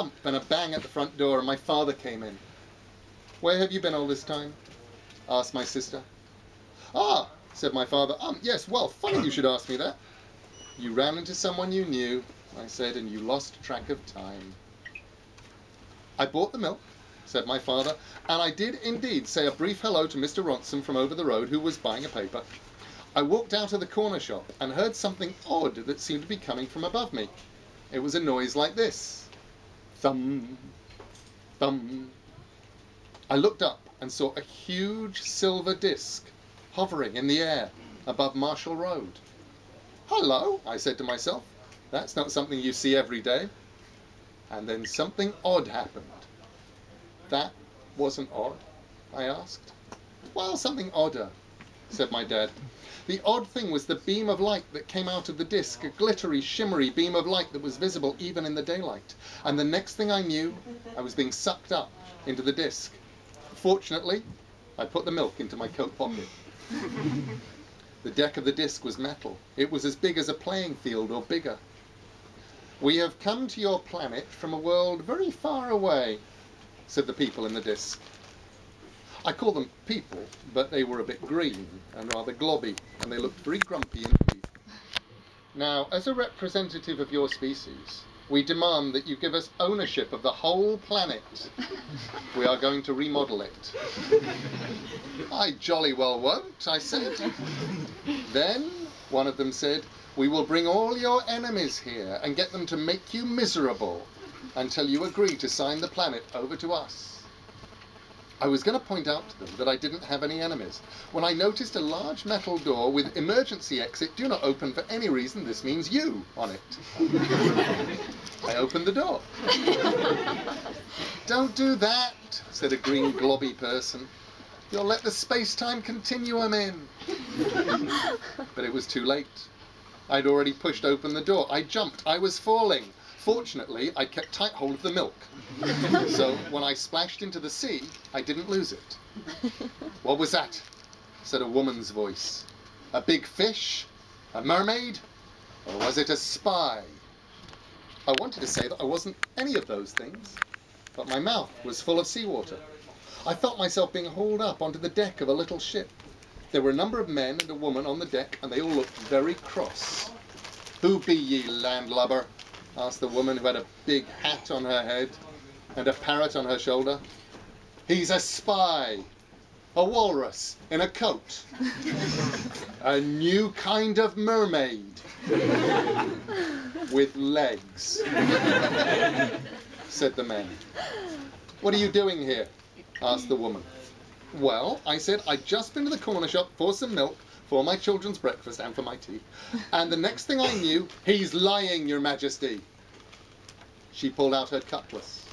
thump and a bang at the front door, and my father came in. "Where have you been all this time?" asked my sister. "Ah," said my father. Yes, well, funny you should ask me that." "You ran into someone you knew," I said, "and you lost track of time." "I bought the milk," said my father, "and I did indeed say a brief hello to Mr. Ronson from over the road, who was buying a paper. I walked out of the corner shop and heard something odd that seemed to be coming from above me. It was a noise like this. Thump, thump. I looked up and saw a huge silver disc hovering in the air above Marshall Road. "Hello," I said to myself. "That's not something you see every day." And then something odd happened. "That wasn't odd?" I asked. "Well, something odder," said my dad. "The odd thing was the beam of light that came out of the disc, a glittery, shimmery beam of light that was visible even in the daylight. And the next thing I knew, I was being sucked up into the disc. Fortunately, I put the milk into my coat pocket." The deck of the disc was metal. It was as big as a playing field or bigger. "We have come to your planet from a world very far away," said the people in the disc. I call them people, but they were a bit green and rather globby, and they looked very grumpy indeed. "Now, as a representative of your species, we demand that you give us ownership of the whole planet. We are going to remodel it." "I jolly well won't," I said. "Then," one of them said, "we will bring all your enemies here and get them to make you miserable until you agree to sign the planet over to us." I was going to point out to them that I didn't have any enemies, when I noticed a large metal door with "Emergency exit, do not open for any reason, this means you" on it. I opened the door. "Don't do that," said a green globby person. "You'll let the space-time continuum in." But it was too late. I'd already pushed open the door. I jumped. I was falling. Fortunately, I kept tight hold of the milk. So when I splashed into the sea, I didn't lose it. "What was that?" said a woman's voice. "A big fish? A mermaid? Or was it a spy?" I wanted to say that I wasn't any of those things, but my mouth was full of seawater. I felt myself being hauled up onto the deck of a little ship. There were a number of men and a woman on the deck, and they all looked very cross. "Who be ye, landlubber?" asked the woman, who had a big hat on her head and a parrot on her shoulder. "He's a spy. A walrus in a coat. A new kind of mermaid. With legs," said the man. "What are you doing here?" asked the woman. "Well," I said, "I'd just been to the corner shop for some milk, for my children's breakfast and for my tea. And the next thing I knew, he's lying, Your Majesty." She pulled out her cutlass.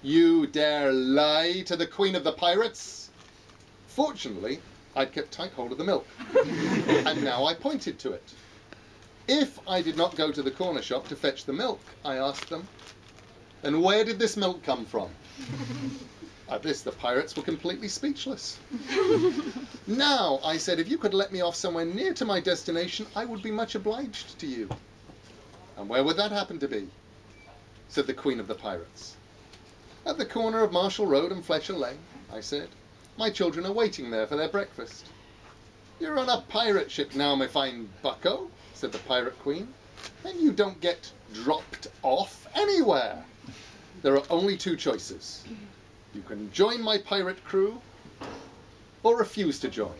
"You dare lie to the Queen of the Pirates?" Fortunately, I'd kept tight hold of the milk. And now I pointed to it. If I did not go to the corner shop to fetch the milk, I asked them, "And where did this milk come from?" At this, the pirates were completely speechless. "Now," I said, "if you could let me off somewhere near to my destination, I would be much obliged to you." "And where would that happen to be?" said the Queen of the Pirates. "At the corner of Marshall Road and Fletcher Lane," I said. "My children are waiting there for their breakfast." "You're on a pirate ship now, my fine bucko," said the Pirate Queen, "and you don't get dropped off anywhere. There are only two choices. You can join my pirate crew, or refuse to join,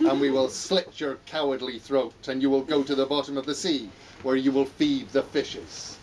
and we will slit your cowardly throat, and you will go to the bottom of the sea, where you will feed the fishes."